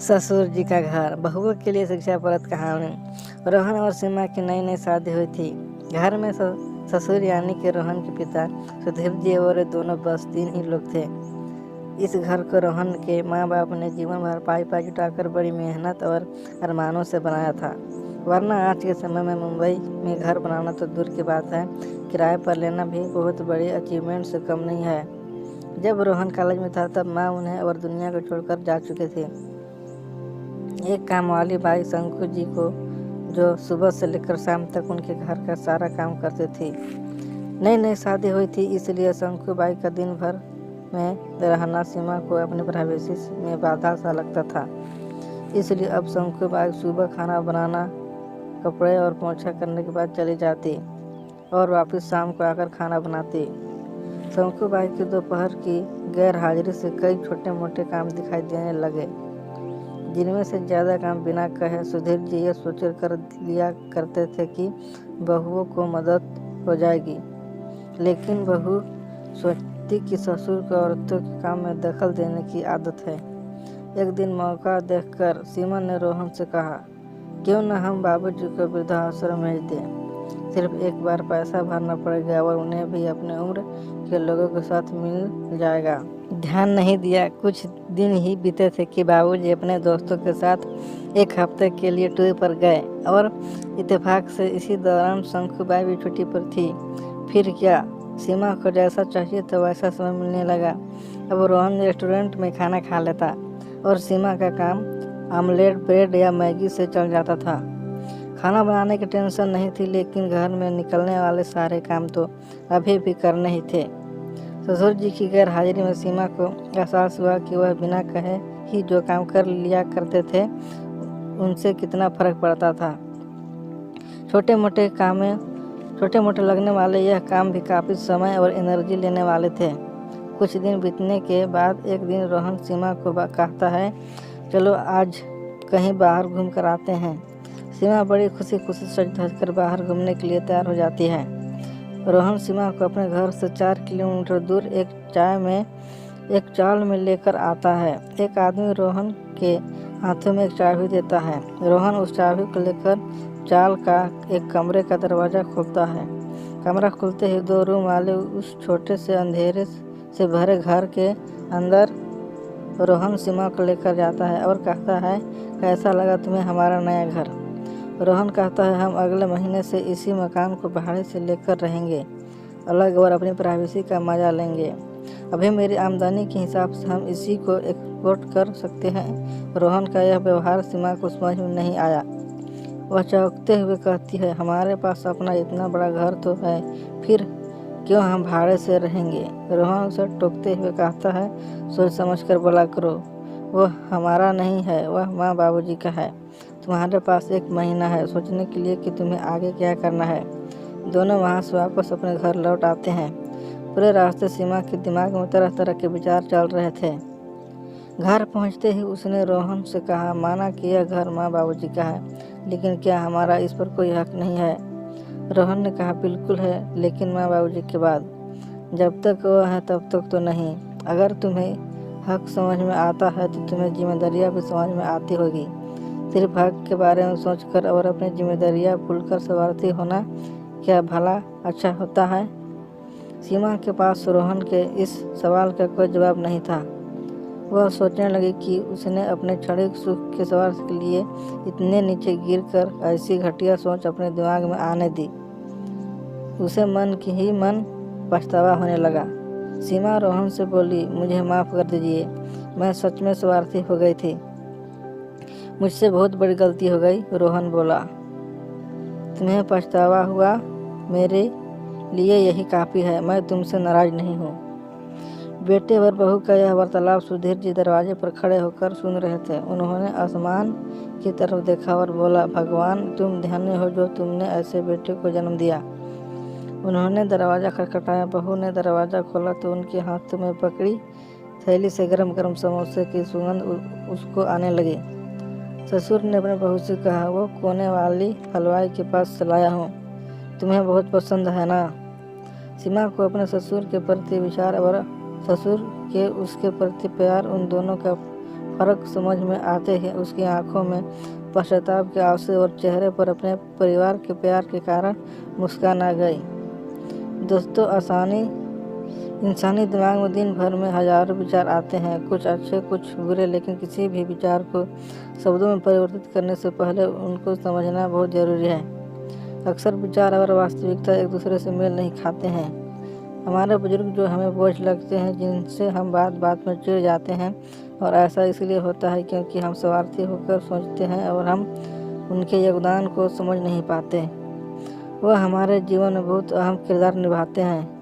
ससुर जी का घर, बहुओं के लिए शिक्षाप्रद कहानी। रोहन और सीमा की नई नई शादी हुई थी। घर में ससुर यानी कि रोहन के पिता सुधीर जी और ये दोनों बस 3 ही लोग थे। इस घर को रोहन के माँ बाप ने जीवन भर पाई पाई जुटाकर बड़ी मेहनत और अरमानों से बनाया था। वरना आज के समय में मुंबई में घर बनाना तो दूर की बात है, किराए पर लेना भी बहुत बड़ी अचीवमेंट से कम नहीं है। जब रोहन कॉलेज में था तब माँ उन्हें और दुनिया को छोड़कर जा चुकी थी। एक काम वाली बाई शंकु जी को, जो सुबह से लेकर शाम तक उनके घर का सारा काम करती थी। नई नई शादी हुई थी, इसलिए शंकु बाई का दिन भर में रहना सीमा को अपनी प्राइवेसी में बाधा सा लगता था। इसलिए अब शंकु बाई सुबह खाना बनाना, कपड़े और पोछा करने के बाद चली जाती और वापस शाम को आकर खाना बनाती। शंकु बाई की दोपहर की गैर हाजिरी से कई छोटे मोटे काम दिखाई देने लगे, जिनमें से ज़्यादा काम बिना कहे सुधीर जी ये सोच कर लिया करते थे कि बहुओं को मदद हो जाएगी। लेकिन बहू सोचती कि ससुर को औरतों के काम में दखल देने की आदत है। एक दिन मौका देखकर सीमा ने रोहन से कहा, क्यों न हम बाबूजी को वृद्धाश्रम भेज दें। सिर्फ एक बार पैसा भरना पड़ेगा और उन्हें भी अपने उम्र के लोगों के साथ मिल जाएगा। ध्यान नहीं दिया, कुछ दिन ही बीते थे कि बाबूजी अपने दोस्तों के साथ 1 हफ्ते के लिए टूर पर गए और इत्तेफाक से इसी दौरान शंकुबाई भी छुट्टी पर थी। फिर क्या, सीमा को जैसा चाहिए था वैसा समय मिलने लगा। अब रोहन रेस्टोरेंट में खाना खा लेता और सीमा का काम आमलेट, ब्रेड या मैगी से चल जाता था। खाना बनाने की टेंशन नहीं थी, लेकिन घर में निकलने वाले सारे काम तो अभी भी करने ही थे। ससुर जी की गैर हाजिरी में सीमा को एहसास हुआ कि वह बिना कहे ही जो काम कर लिया करते थे उनसे कितना फर्क पड़ता था। छोटे मोटे लगने वाले यह काम भी काफ़ी समय और एनर्जी लेने वाले थे। कुछ दिन बीतने के बाद एक दिन रोहन सीमा को कहता है, चलो आज कहीं बाहर घूम कर आते हैं। सीमा बड़ी खुशी खुशी सज धज कर बाहर घूमने के लिए तैयार हो जाती है। रोहन सीमा को अपने घर से 4 किलोमीटर दूर एक चाल में लेकर आता है। एक आदमी रोहन के हाथों में एक चाबी देता है। रोहन उस चाबी को लेकर चाल का एक कमरे का दरवाज़ा खोलता है। कमरा खुलते ही 2 रूम वाले उस छोटे से अंधेरे से भरे घर के अंदर रोहन सीमा को लेकर जाता है और कहता है, कैसा लगा तुम्हें हमारा नया घर। रोहन कहता है, हम अगले महीने से इसी मकान को भाड़े से लेकर रहेंगे अलग और अपनी प्राइवेसी का मजा लेंगे। अभी मेरी आमदनी के हिसाब से हम इसी को एक्सपोर्ट कर सकते हैं। रोहन का यह व्यवहार सीमा को समझ में नहीं आया। वह चौंकते हुए कहती है, हमारे पास अपना इतना बड़ा घर तो है, फिर क्यों हम भाड़े से रहेंगे। रोहन उसे टोकते हुए कहता है, सोच समझ कर बोला करो, वह हमारा नहीं है, वह माँ बाबूजी का है। तुम्हारे पास 1 महीना है सोचने के लिए कि तुम्हें आगे क्या करना है। दोनों वहाँ से वापस अपने घर लौट आते हैं। पूरे रास्ते सीमा के दिमाग में तरह तरह के विचार चल रहे थे। घर पहुँचते ही उसने रोहन से कहा, माना कि यह घर माँ बाबूजी का है, लेकिन क्या हमारा इस पर कोई हक नहीं है। रोहन ने कहा, बिल्कुल है, लेकिन माँ बाबूजी के बाद। जब तक वह है तब तक तो नहीं। अगर तुम्हें हक समझ में आता है तो तुम्हें जिम्मेदारियाँ भी समझ में आती होगी। सिर्फ हक के बारे में सोचकर और अपनी जिम्मेदारियाँ भूलकर स्वार्थी होना क्या भला अच्छा होता है। सीमा के पास रोहन के इस सवाल का कोई जवाब नहीं था। वह सोचने लगी कि उसने अपने क्षणिक सुख के स्वार्थ के लिए इतने नीचे गिरकर ऐसी घटिया सोच अपने दिमाग में आने दी। उसे मन की ही मन पछतावा होने लगा। सीमा रोहन से बोली, मुझे माफ़ कर दीजिए, मैं सच में स्वार्थी हो गई थी, मुझसे बहुत बड़ी गलती हो गई। रोहन बोला, तुम्हें पछतावा हुआ, मेरे लिए यही काफ़ी है, मैं तुमसे नाराज़ नहीं हूँ। बेटे और बहू का यह वार्तालाप सुधीर जी दरवाजे पर खड़े होकर सुन रहे थे। उन्होंने आसमान की तरफ देखा और बोला, भगवान तुम धन्य हो जो तुमने ऐसे बेटे को जन्म दिया। उन्होंने दरवाज़ा खटखटाया। बहू ने दरवाज़ा खोला तो उनके हाथों में पकड़ी थैली से गरम गरम समोसे की सुगंध उसको आने लगी। ससुर ने अपने बहू से कहा, वो कोने वाली हलवाई के पास से लाया हूँ, तुम्हें बहुत पसंद है ना। सीमा को अपने ससुर के प्रति विचार और ससुर के उसके प्रति प्यार, उन दोनों का फर्क समझ में आते ही उसकी आंखों में पश्चाताप के आंसू और चेहरे पर अपने परिवार के प्यार के कारण मुस्कान आ गई। दोस्तों, इंसानी दिमाग में दिन भर में हजारों विचार आते हैं, कुछ अच्छे कुछ बुरे, लेकिन किसी भी विचार को शब्दों में परिवर्तित करने से पहले उनको समझना बहुत ज़रूरी है। अक्सर विचार और वास्तविकता एक दूसरे से मेल नहीं खाते हैं। हमारे बुजुर्ग जो हमें बोझ लगते हैं, जिनसे हम बात बात में चिढ़ जाते हैं, और ऐसा इसलिए होता है क्योंकि हम स्वार्थी होकर सोचते हैं और हम उनके योगदान को समझ नहीं पाते। वह हमारे जीवन में बहुत अहम किरदार निभाते हैं।